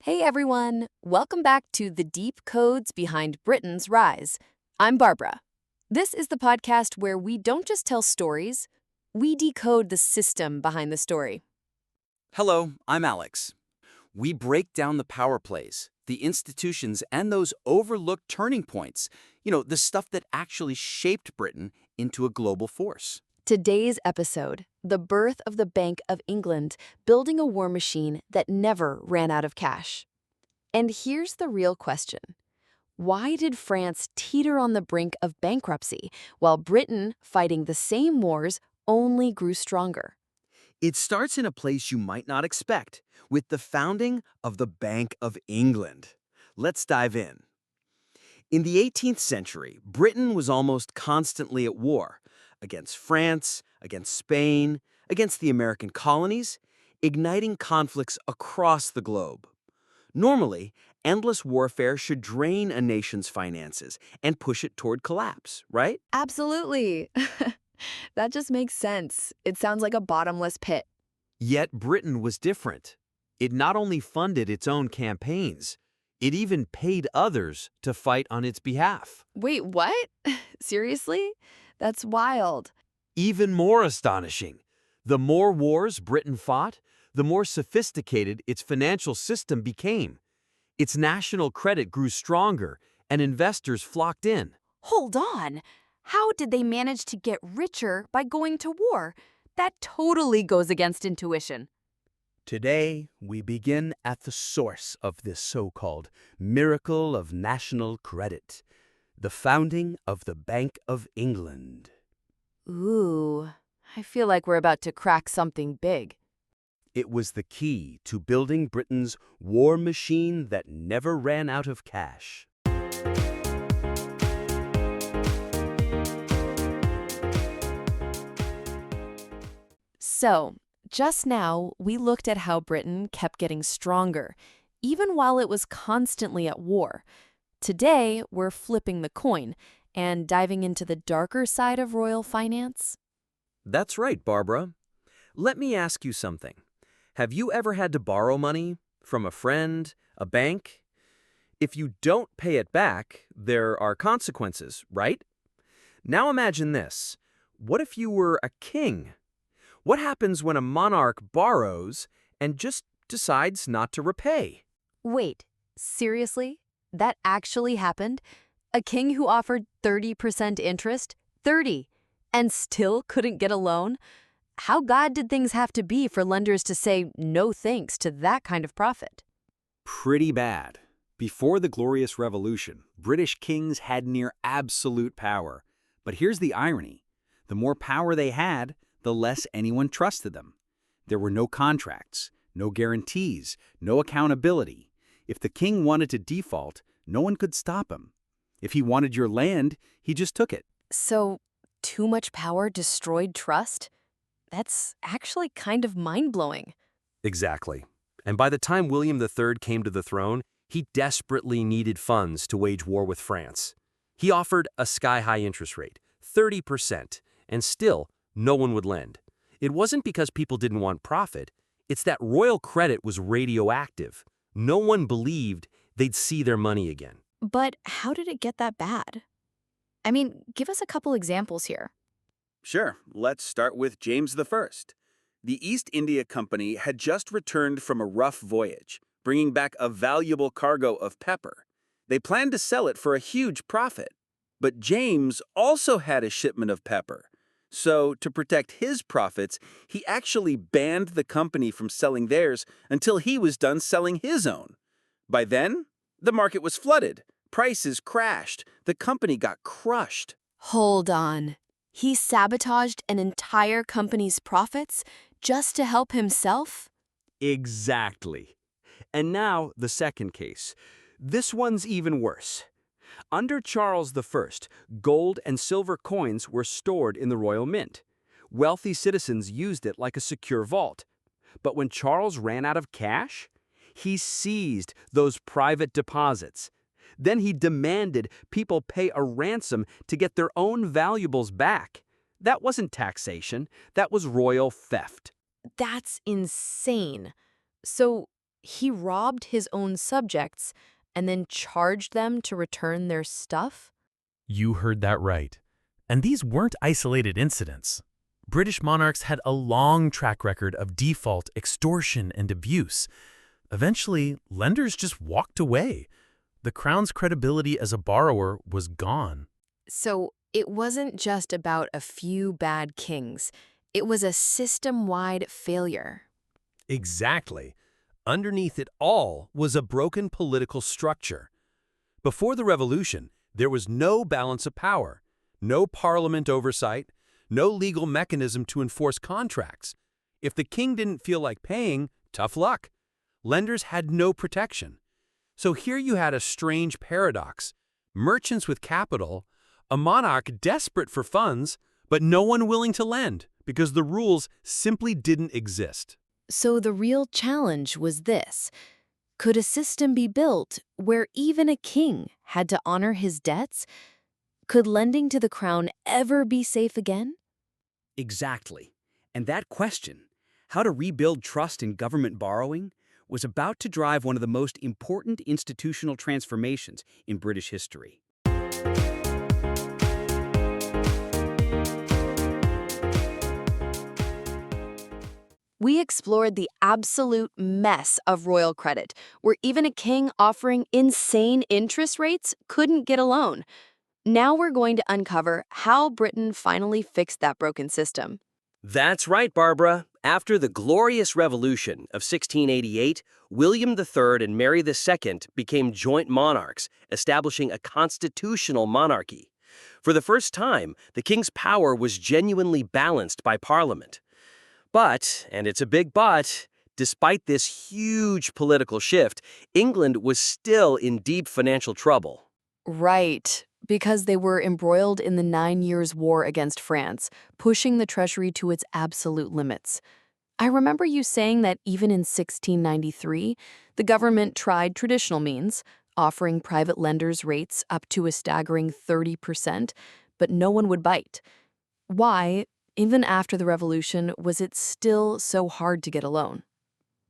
Hey everyone, welcome back to The Deep Codes Behind Britain's Rise. I'm Barbara. This is the podcast where we don't just tell stories, we decode the system behind the story. Hello, I'm Alex. We break down the power plays, the institutions, and those overlooked turning points. The stuff that actually shaped Britain into a global force. Today's episode, the birth of the Bank of England, building a war machine that never ran out of cash. And here's the real question. Why did France teeter on the brink of bankruptcy while Britain, fighting the same wars, only grew stronger? It starts in a place you might not expect, with the founding of the Bank of England. Let's dive in. In the 18th century, Britain was almost constantly at war against France, against Spain, against the American colonies, igniting conflicts across the globe. Normally, endless warfare should drain a nation's finances and push it toward collapse, right? Absolutely. That just makes sense. It sounds like a bottomless pit. Yet Britain was different. It not only funded its own campaigns, it even paid others to fight on its behalf. Wait, what? Seriously? That's wild. Even more astonishing, the more wars Britain fought, the more sophisticated its financial system became. Its national credit grew stronger, and investors flocked in. Hold on. How did they manage to get richer by going to war? That totally goes against intuition. Today, we begin at the source of this so-called miracle of national credit, the founding of the Bank of England. Ooh, I feel like we're about to crack something big. It was the key to building Britain's war machine that never ran out of cash. So, just now, we looked at how Britain kept getting stronger, even while it was constantly at war. Today, we're flipping the coin and diving into the darker side of royal finance. That's right, Barbara. Let me ask you something. Have you ever had to borrow money from a friend, a bank? If you don't pay it back, there are consequences, right? Now imagine this. What if you were a king? What happens when a monarch borrows and just decides not to repay? Wait, seriously? That actually happened? A king who offered 30% interest? 30! And still couldn't get a loan? How God did things have to be for lenders to say no thanks to that kind of profit? Pretty bad. Before the Glorious Revolution, British kings had near absolute power. But here's the irony. The more power they had, the less anyone trusted them. There were no contracts, no guarantees, no accountability. If the king wanted to default, no one could stop him. If he wanted your land, he just took it. So, too much power destroyed trust? That's actually kind of mind-blowing. Exactly. And by the time William III came to the throne, he desperately needed funds to wage war with France. He offered a sky-high interest rate, 30%, and still, no one would lend. It wasn't because people didn't want profit. It's that royal credit was radioactive. No one believed they'd see their money again. But how did it get that bad? I mean, give us a couple examples here. Sure, let's start with James I. The East India Company had just returned from a rough voyage, bringing back a valuable cargo of pepper. They planned to sell it for a huge profit. But James also had a shipment of pepper. So, to protect his profits, he actually banned the company from selling theirs until he was done selling his own. By then, the market was flooded. Prices crashed. The company got crushed. Hold on. He sabotaged an entire company's profits just to help himself? Exactly. And now the second case. This one's even worse. Under Charles I, gold and silver coins were stored in the royal mint. Wealthy citizens used it like a secure vault. But when Charles ran out of cash, he seized those private deposits. Then he demanded people pay a ransom to get their own valuables back. That wasn't taxation, that was royal theft. That's insane. So he robbed his own subjects and then charged them to return their stuff? You heard that right. And these weren't isolated incidents. British monarchs had a long track record of default, extortion, and abuse. Eventually, lenders just walked away. The crown's credibility as a borrower was gone. So it wasn't just about a few bad kings. It was a system-wide failure. Exactly. Underneath it all was a broken political structure. Before the revolution, there was no balance of power, no parliament oversight, no legal mechanism to enforce contracts. If the king didn't feel like paying, tough luck. Lenders had no protection. So here you had a strange paradox. Merchants with capital, a monarch desperate for funds, but no one willing to lend because the rules simply didn't exist. So the real challenge was this. Could a system be built where even a king had to honor his debts? Could lending to the crown ever be safe again? Exactly. And that question, how to rebuild trust in government borrowing, was about to drive one of the most important institutional transformations in British history. We explored the absolute mess of royal credit, where even a king offering insane interest rates couldn't get a loan. Now we're going to uncover how Britain finally fixed that broken system. That's right, Barbara. After the Glorious Revolution of 1688, William III and Mary II became joint monarchs, establishing a constitutional monarchy. For the first time, the king's power was genuinely balanced by Parliament. But, and it's a big but, despite this huge political shift, England was still in deep financial trouble. Right, because they were embroiled in the 9 Years' War against France, pushing the treasury to its absolute limits. I remember you saying that even in 1693, the government tried traditional means, offering private lenders rates up to a staggering 30%, but no one would bite. Why, even after the revolution, was it still so hard to get a loan?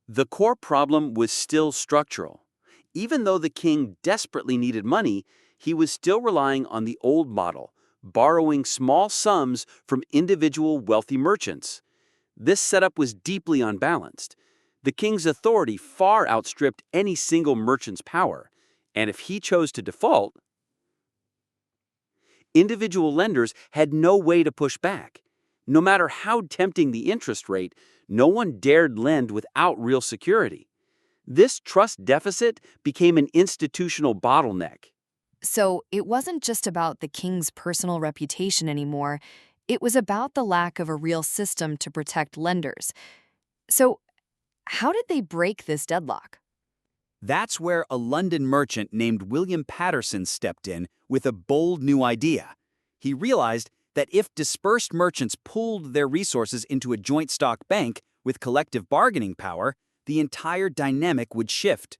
The core problem was still structural. Even though the king desperately needed money, he was still relying on the old model, borrowing small sums from individual wealthy merchants. This setup was deeply unbalanced. The king's authority far outstripped any single merchant's power, and if he chose to default, individual lenders had no way to push back. No matter how tempting the interest rate, no one dared lend without real security. This trust deficit became an institutional bottleneck. So it wasn't just about the king's personal reputation anymore. It was about the lack of a real system to protect lenders. So how did they break this deadlock? That's where a London merchant named William Paterson stepped in with a bold new idea. He realized that if dispersed merchants pooled their resources into a joint stock bank with collective bargaining power, the entire dynamic would shift.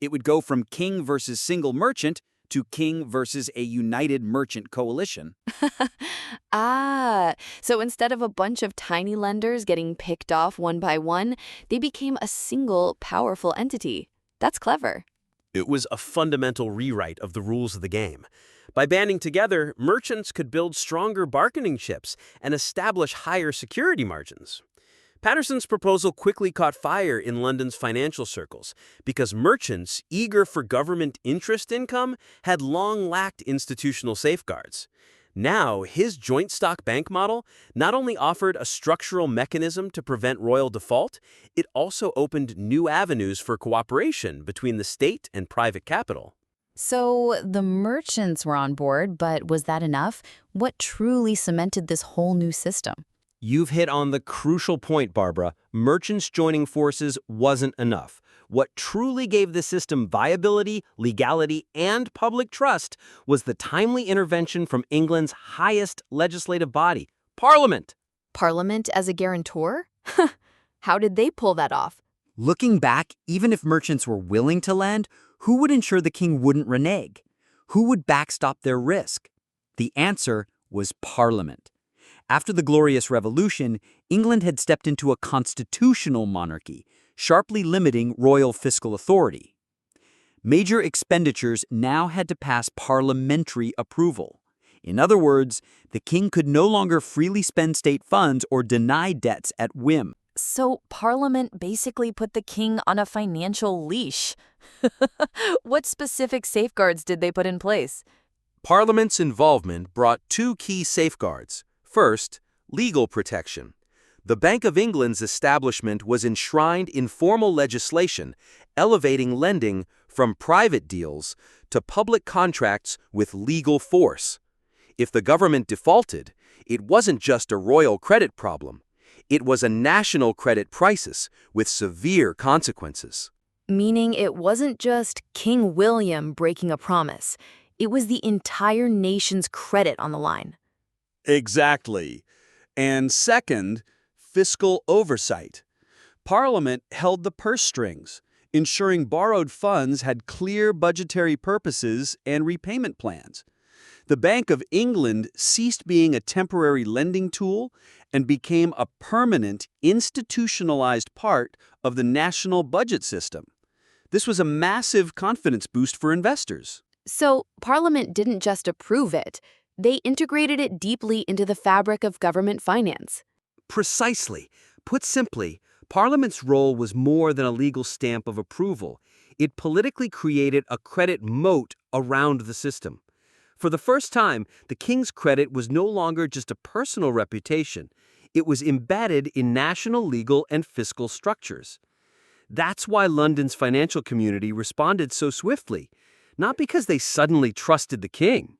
It would go from king versus single merchant to king versus a united merchant coalition. So instead of a bunch of tiny lenders getting picked off one by one, they became a single, powerful entity. That's clever. It was a fundamental rewrite of the rules of the game. By banding together, merchants could build stronger bargaining chips and establish higher security margins. Paterson's proposal quickly caught fire in London's financial circles because merchants, eager for government interest income, had long lacked institutional safeguards. Now, his joint stock bank model not only offered a structural mechanism to prevent royal default, it also opened new avenues for cooperation between the state and private capital. So the merchants were on board, but was that enough? What truly cemented this whole new system? You've hit on the crucial point, Barbara. Merchants joining forces wasn't enough. What truly gave the system viability, legality, and public trust was the timely intervention from England's highest legislative body, Parliament. Parliament as a guarantor? How did they pull that off? Looking back, even if merchants were willing to lend, who would ensure the king wouldn't renege? Who would backstop their risk? The answer was Parliament. After the Glorious Revolution, England had stepped into a constitutional monarchy, sharply limiting royal fiscal authority. Major expenditures now had to pass parliamentary approval. In other words, the king could no longer freely spend state funds or deny debts at whim. So Parliament basically put the king on a financial leash. What specific safeguards did they put in place? Parliament's involvement brought two key safeguards. First, legal protection. The Bank of England's establishment was enshrined in formal legislation, elevating lending from private deals to public contracts with legal force. If the government defaulted, it wasn't just a royal credit problem. It was a national credit crisis with severe consequences. Meaning it wasn't just King William breaking a promise. It was the entire nation's credit on the line. Exactly. And second, fiscal oversight. Parliament held the purse strings, ensuring borrowed funds had clear budgetary purposes and repayment plans. The Bank of England ceased being a temporary lending tool and became a permanent, institutionalized part of the national budget system. This was a massive confidence boost for investors. So Parliament didn't just approve it. They integrated it deeply into the fabric of government finance. Precisely. Put simply, Parliament's role was more than a legal stamp of approval. It politically created a credit moat around the system. For the first time, the king's credit was no longer just a personal reputation. It was embedded in national legal and fiscal structures. That's why London's financial community responded so swiftly, not because they suddenly trusted the king,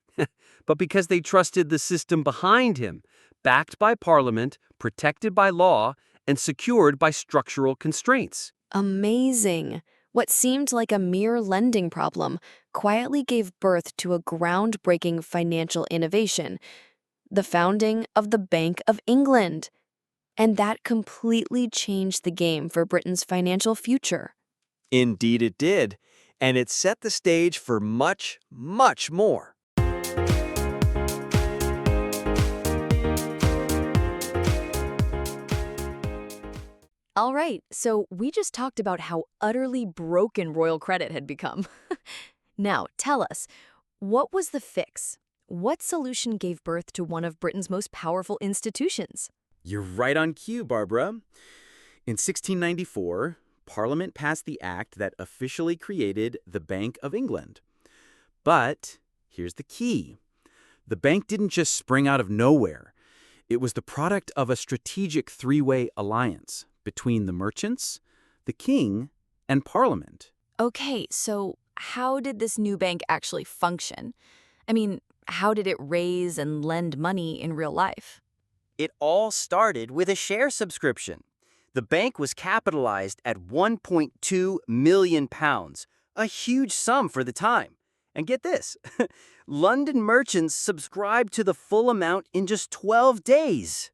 but because they trusted the system behind him, backed by Parliament, protected by law, and secured by structural constraints. Amazing. What seemed like a mere lending problem quietly gave birth to a groundbreaking financial innovation, the founding of the Bank of England. And that completely changed the game for Britain's financial future. Indeed it did, and it set the stage for much, much more. All right, so we just talked about how utterly broken royal credit had become. Now, tell us, what was the fix? What solution gave birth to one of Britain's most powerful institutions? You're right on cue, Barbara. In 1694, Parliament passed the act that officially created the Bank of England. But here's the key. The bank didn't just spring out of nowhere. It was the product of a strategic three-way alliance between the merchants, the king, and Parliament. Okay, so how did this new bank actually function? I mean, how did it raise and lend money in real life? It all started with a share subscription. The bank was capitalized at £1.2 million, a huge sum for the time. And get this, London merchants subscribed to the full amount in just 12 days.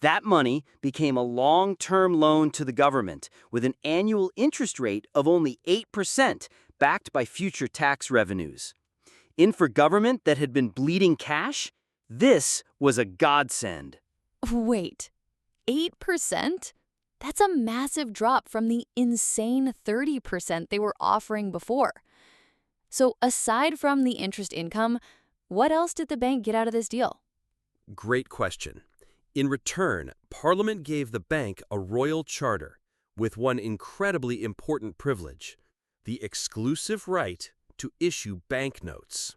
That money became a long-term loan to the government with an annual interest rate of only 8%, backed by future tax revenues. In for government that had been bleeding cash, this was a godsend. Wait, 8%? That's a massive drop from the insane 30% they were offering before. So aside from the interest income, what else did the bank get out of this deal? Great question. In return, Parliament gave the bank a royal charter with one incredibly important privilege, the exclusive right to issue banknotes.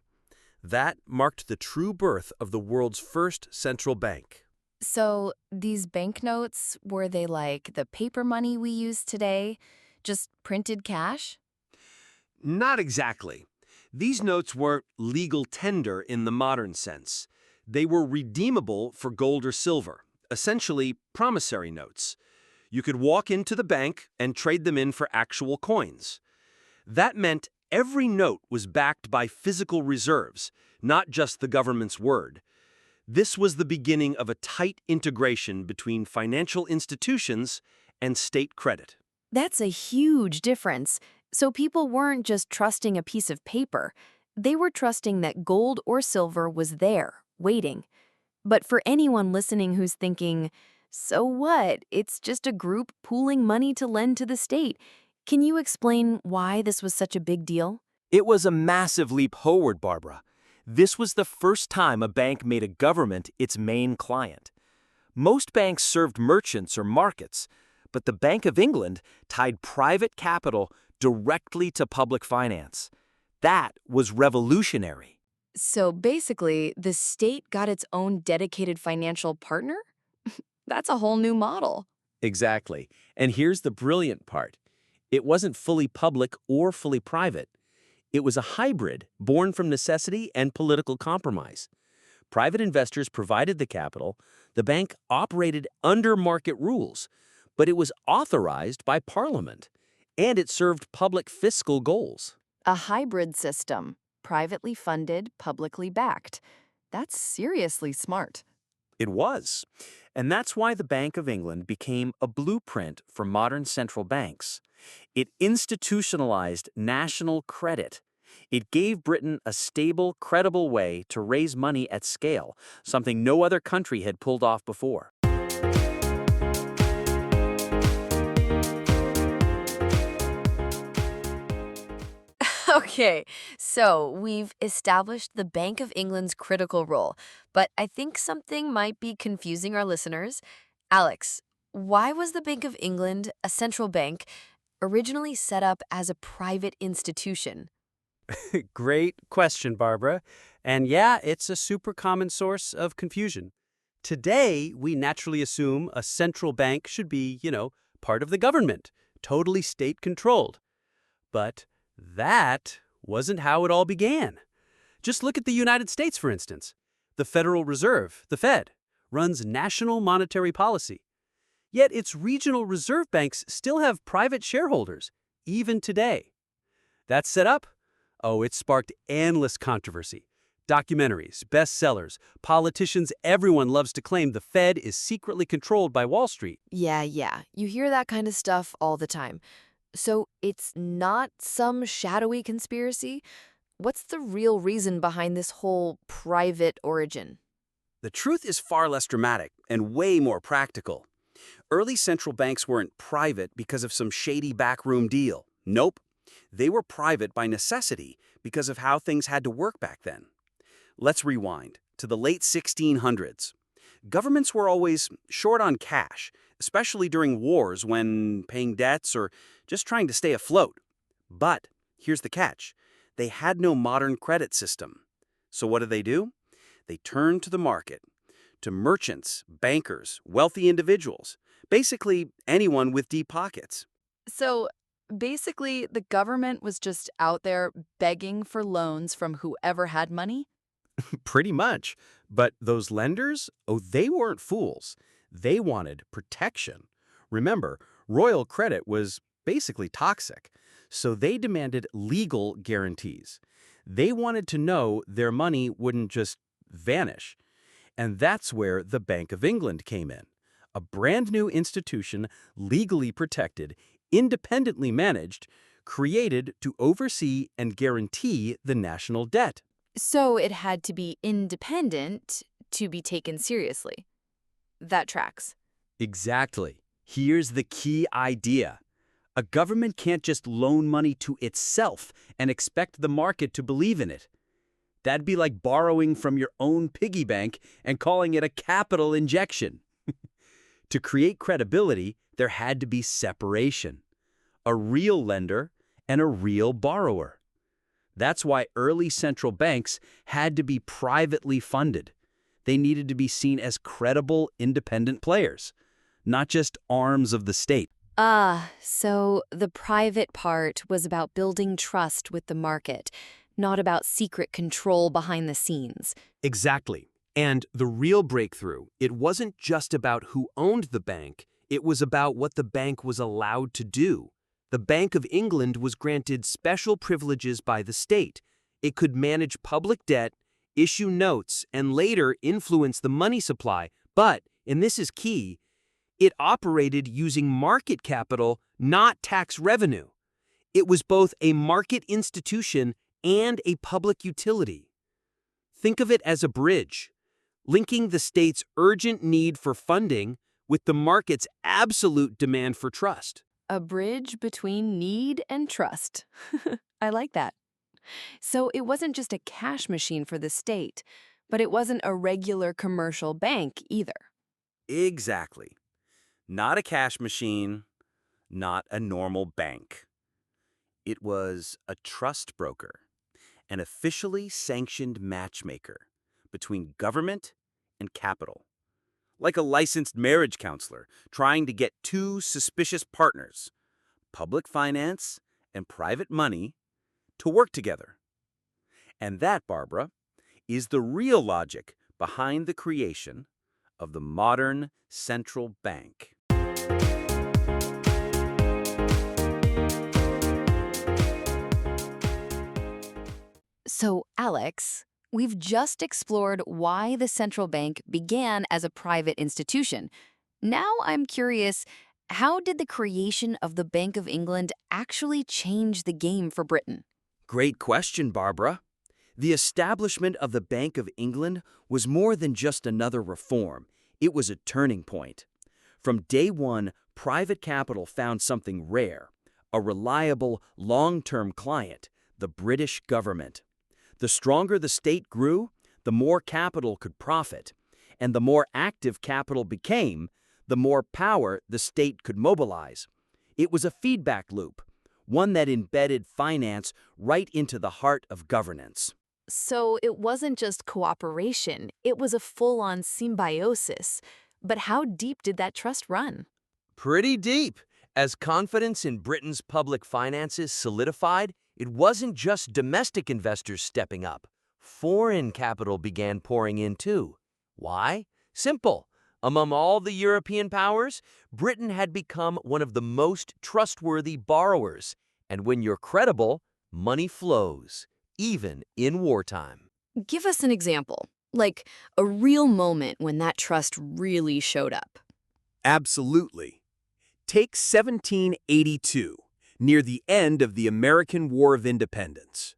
That marked the true birth of the world's first central bank. So these banknotes, were they like the paper money we use today? Just printed cash? Not exactly. These notes weren't legal tender in the modern sense. They were redeemable for gold or silver, essentially promissory notes. You could walk into the bank and trade them in for actual coins. That meant every note was backed by physical reserves, not just the government's word. This was the beginning of a tight integration between financial institutions and state credit. That's a huge difference. So people weren't just trusting a piece of paper. They were trusting that gold or silver was there, waiting. But for anyone listening who's thinking, so what? It's just a group pooling money to lend to the state. Can you explain why this was such a big deal? It was a massive leap forward, Barbara. This was the first time a bank made a government its main client. Most banks served merchants or markets, but the Bank of England tied private capital directly to public finance. That was revolutionary. So basically, the state got its own dedicated financial partner? That's a whole new model. Exactly. And here's the brilliant part. It wasn't fully public or fully private. It was a hybrid born from necessity and political compromise. Private investors provided the capital. The bank operated under market rules, but it was authorized by Parliament, and it served public fiscal goals. A hybrid system, privately funded, publicly backed. That's seriously smart. It was. And that's why the Bank of England became a blueprint for modern central banks. It institutionalized national credit. It gave Britain a stable, credible way to raise money at scale, something no other country had pulled off before. Okay, so we've established the Bank of England's critical role, but I think something might be confusing our listeners. Alex, why was the Bank of England, a central bank, originally set up as a private institution? Great question, Barbara. And yeah, it's a super common source of confusion. Today, we naturally assume a central bank should be, part of the government, totally state-controlled. But that wasn't how it all began. Just look at the United States, for instance. The Federal Reserve, the Fed, runs national monetary policy. Yet its regional reserve banks still have private shareholders, even today. That set up? Oh, it sparked endless controversy. Documentaries, bestsellers, politicians, everyone loves to claim the Fed is secretly controlled by Wall Street. Yeah. You hear that kind of stuff all the time. So it's not some shadowy conspiracy? What's the real reason behind this whole private origin? The truth is far less dramatic and way more practical. Early central banks weren't private because of some shady backroom deal. Nope. They were private by necessity because of how things had to work back then. Let's rewind to the late 1600s. Governments were always short on cash, especially during wars when paying debts or just trying to stay afloat. But here's the catch. They had no modern credit system. So what do? They turned to the market, to merchants, bankers, wealthy individuals, basically anyone with deep pockets. So basically, the government was just out there begging for loans from whoever had money? Pretty much. But those lenders, they weren't fools. They wanted protection. Remember, royal credit was basically toxic, so they demanded legal guarantees. They wanted to know their money wouldn't just vanish. And that's where the Bank of England came in. A brand new institution, legally protected, independently managed, created to oversee and guarantee the national debt. So it had to be independent to be taken seriously. That tracks. Exactly. Here's the key idea. A government can't just loan money to itself and expect the market to believe in it. That'd be like borrowing from your own piggy bank and calling it a capital injection. To create credibility, there had to be separation. A real lender and a real borrower. That's why early central banks had to be privately funded. They needed to be seen as credible, independent players, not just arms of the state. So the private part was about building trust with the market, not about secret control behind the scenes. Exactly. And the real breakthrough, it wasn't just about who owned the bank, it was about what the bank was allowed to do. The Bank of England was granted special privileges by the state. It could manage public debt, issue notes, and later influence the money supply. But, and this is key, it operated using market capital, not tax revenue. It was both a market institution and a public utility. Think of it as a bridge. linking the state's urgent need for funding with the market's absolute demand for trust. A bridge between need and trust. I like that. So it wasn't just a cash machine for the state, but it wasn't a regular commercial bank either. Exactly. Not a cash machine, not a normal bank. It was a trust broker, an officially sanctioned matchmaker between government and capital. Like a licensed marriage counselor trying to get two suspicious partners, public finance and private money, to work together. And that, Barbara, is the real logic behind the creation of the modern central bank. So, Alex, we've just explored why the central bank began as a private institution. Now I'm curious, how did the creation of the Bank of England actually change the game for Britain? Great question, Barbara. The establishment of the Bank of England was more than just another reform. It was a turning point. From day one, private capital found something rare, a reliable, long-term client, the British government. The stronger the state grew, the more capital could profit. And the more active capital became, the more power the state could mobilize. It was a feedback loop, one that embedded finance right into the heart of governance. So it wasn't just cooperation, it was a full-on symbiosis. But how deep did that trust run? Pretty deep. As confidence in Britain's public finances solidified, it wasn't just domestic investors stepping up. Foreign capital began pouring in too. Why? Simple. Among all the European powers, Britain had become one of the most trustworthy borrowers. And when you're credible, money flows, even in wartime. Give us an example, like a real moment when that trust really showed up. Absolutely. Take 1782, near the end of the American War of Independence.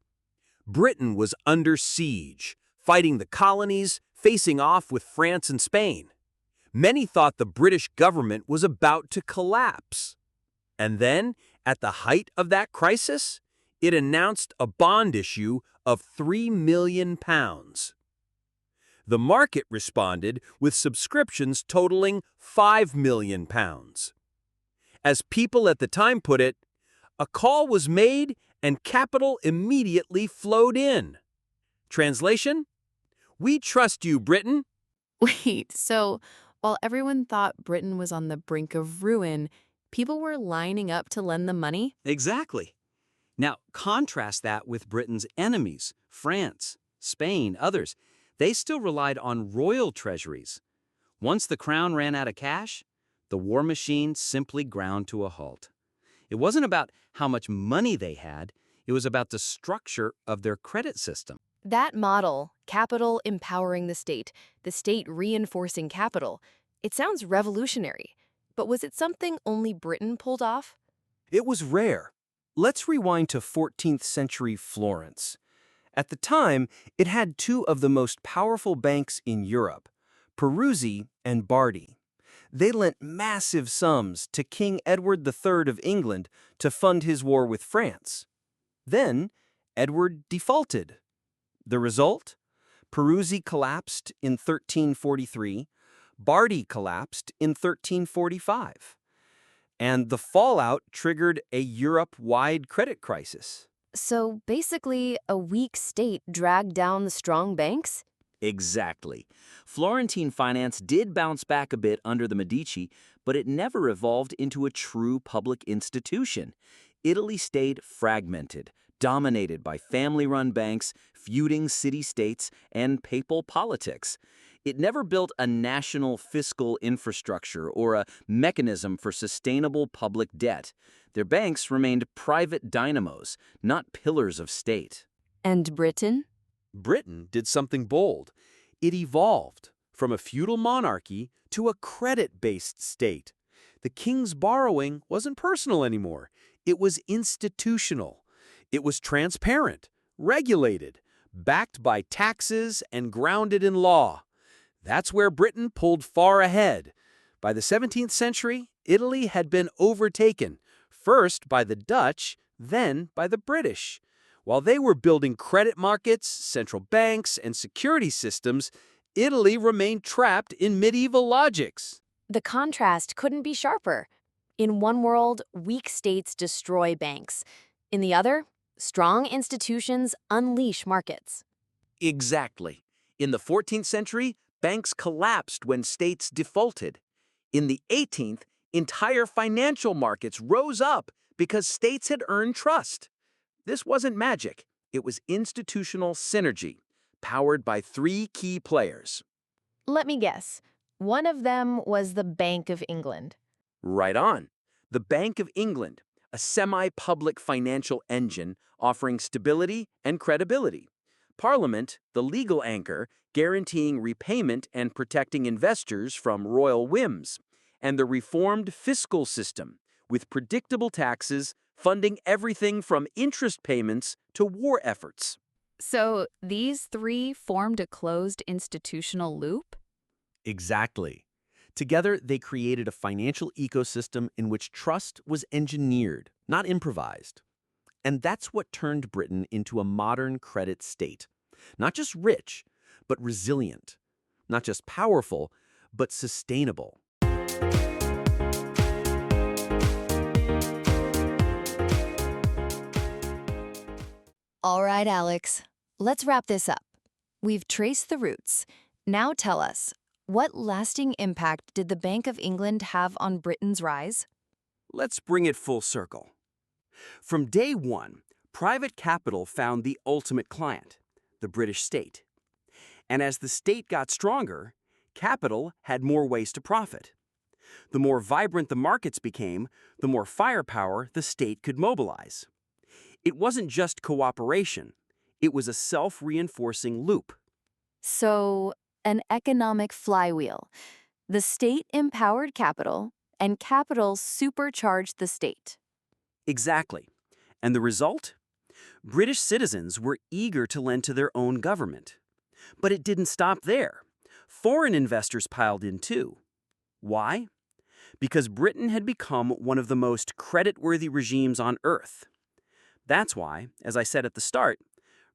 Britain was under siege, fighting the colonies, facing off with France and Spain. Many thought the British government was about to collapse. And then, at the height of that crisis, it announced a bond issue of £3 million. The market responded with subscriptions totaling £5 million. As people at the time put it, a call was made and capital immediately flowed in. Translation? We trust you, Britain. Wait, so while everyone thought Britain was on the brink of ruin, people were lining up to lend them money? Exactly. Now, contrast that with Britain's enemies, France, Spain, others. They still relied on royal treasuries. Once the crown ran out of cash, the war machine simply ground to a halt. It wasn't about how much money they had, it was about the structure of their credit system. That model, capital empowering the state reinforcing capital, it sounds revolutionary. But was it something only Britain pulled off? It was rare. Let's rewind to 14th century Florence. At the time, it had two of the most powerful banks in Europe, Peruzzi and Bardi. They lent massive sums to King Edward III of England to fund his war with France. Then, Edward defaulted. The result? Peruzzi collapsed in 1343, Bardi collapsed in 1345. And the fallout triggered a Europe-wide credit crisis. So basically, a weak state dragged down the strong banks? Exactly. Florentine finance did bounce back a bit under the Medici, but it never evolved into a true public institution. Italy stayed fragmented, dominated by family-run banks, feuding city-states, and papal politics. It never built a national fiscal infrastructure or a mechanism for sustainable public debt. Their banks remained private dynamos, not pillars of state. And Britain? Britain did something bold. It evolved from a feudal monarchy to a credit-based state. The king's borrowing wasn't personal anymore. It was institutional. It was transparent, regulated, backed by taxes, and grounded in law. That's where Britain pulled far ahead. By the 17th century, Italy had been overtaken, first by the Dutch, then by the British. While they were building credit markets, central banks, and security systems, Italy remained trapped in medieval logics. The contrast couldn't be sharper. In one world, weak states destroy banks. In the other, strong institutions unleash markets. Exactly. In the 14th century, banks collapsed when states defaulted. In the 18th, entire financial markets rose up because states had earned trust. This wasn't magic. It was institutional synergy, powered by three key players. Let me guess. One of them was the Bank of England. Right on. The Bank of England, a semi-public financial engine offering stability and credibility. Parliament, the legal anchor, guaranteeing repayment and protecting investors from royal whims. And the reformed fiscal system, with predictable taxes, funding everything from interest payments to war efforts. So these three formed a closed institutional loop? Exactly. Together, they created a financial ecosystem in which trust was engineered, not improvised. And that's what turned Britain into a modern credit state. Not just rich, but resilient. Not just powerful, but sustainable. All right, Alex, let's wrap this up. We've traced the roots. Now tell us, what lasting impact did the Bank of England have on Britain's rise? Let's bring it full circle. From day one, private capital found the ultimate client, the British state. And as the state got stronger, capital had more ways to profit. The more vibrant the markets became, the more firepower the state could mobilize. It wasn't just cooperation, it was a self-reinforcing loop. So, an economic flywheel. The state empowered capital, and capital supercharged the state. Exactly. And the result? British citizens were eager to lend to their own government. But it didn't stop there. Foreign investors piled in too. Why? Because Britain had become one of the most creditworthy regimes on earth. That's why, as I said at the start,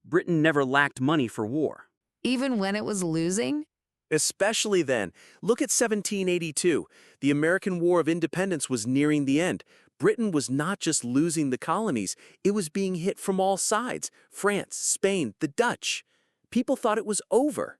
Britain never lacked money for war. Even when it was losing? Especially then. Look at 1782. The American War of Independence was nearing the end. Britain was not just losing the colonies, it was being hit from all sides. France, Spain, the Dutch. People thought it was over.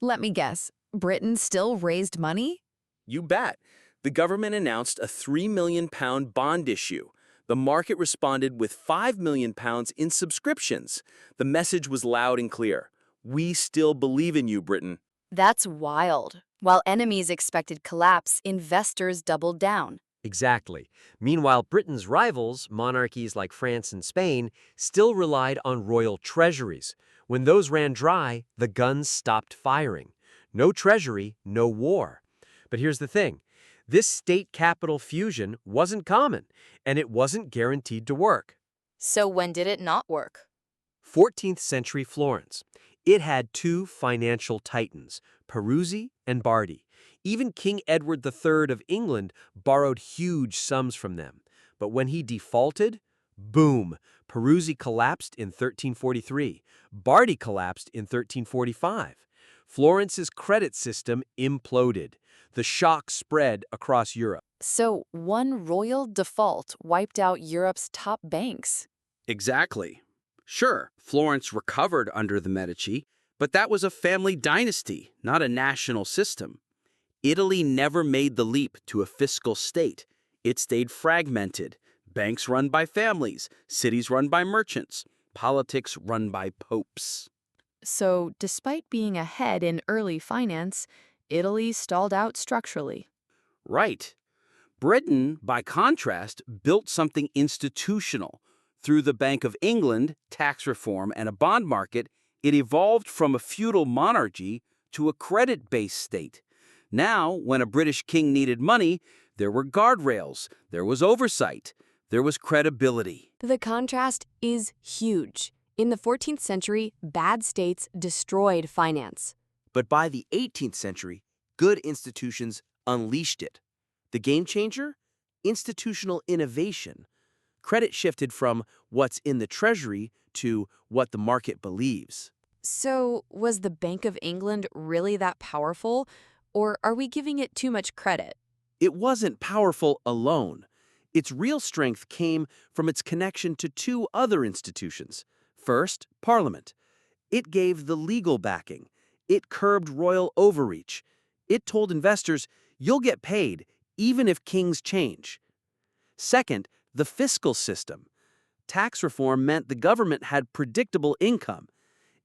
Let me guess, Britain still raised money? You bet. The government announced a £3 million bond issue. The market responded with £5 million in subscriptions. The message was loud and clear. We still believe in you, Britain. That's wild. While enemies expected collapse, investors doubled down. Exactly. Meanwhile, Britain's rivals, monarchies like France and Spain, still relied on royal treasuries. When those ran dry, the guns stopped firing. No treasury, no war. But here's the thing. This state-capital fusion wasn't common, and it wasn't guaranteed to work. So when did it not work? 14th century Florence. It had two financial titans, Peruzzi and Bardi. Even King Edward III of England borrowed huge sums from them. But when he defaulted, boom, Peruzzi collapsed in 1343. Bardi collapsed in 1345. Florence's credit system imploded. The shock spread across Europe. So one royal default wiped out Europe's top banks. Exactly. Sure, Florence recovered under the Medici, but that was a family dynasty, not a national system. Italy never made the leap to a fiscal state. It stayed fragmented. Banks run by families, cities run by merchants, politics run by popes. So, despite being ahead in early finance, Italy stalled out structurally. Right. Britain, by contrast, built something institutional. Through the Bank of England, tax reform, and a bond market, it evolved from a feudal monarchy to a credit-based state. Now, when a British king needed money, there were guardrails, there was oversight, there was credibility. The contrast is huge. In the 14th century, bad states destroyed finance. But by the 18th century, good institutions unleashed it. The game changer? Institutional innovation. Credit shifted from what's in the treasury to what the market believes. So, was the Bank of England really that powerful, or are we giving it too much credit? It wasn't powerful alone. Its real strength came from its connection to two other institutions. First, Parliament. It gave the legal backing. It curbed royal overreach. It told investors, you'll get paid, even if kings change. Second, the fiscal system. Tax reform meant the government had predictable income.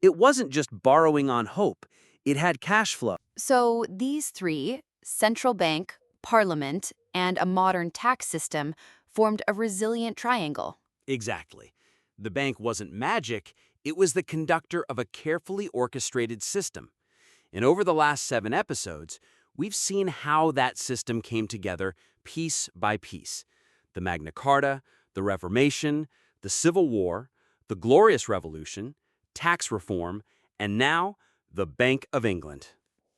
It wasn't just borrowing on hope. It had cash flow. So these three, central bank, parliament, and a modern tax system, formed a resilient triangle. Exactly. The bank wasn't magic, it was the conductor of a carefully orchestrated system. And over the last 7 episodes, we've seen how that system came together piece by piece. The Magna Carta, the Reformation, the Civil War, the Glorious Revolution, tax reform, and now the Bank of England.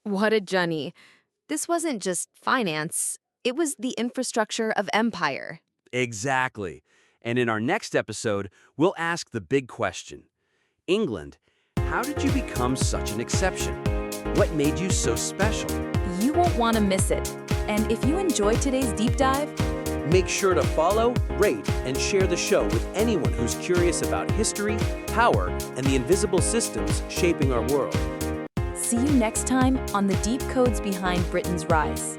What a journey. This wasn't just finance, it was the infrastructure of empire. Exactly. And in our next episode, we'll ask the big question. England, how did you become such an exception? What made you so special? You won't want to miss it. And if you enjoyed today's deep dive, Make sure to follow, rate, and share the show with anyone who's curious about history, power, and the invisible systems shaping our world. see you next time on the deep codes behind Britain's rise.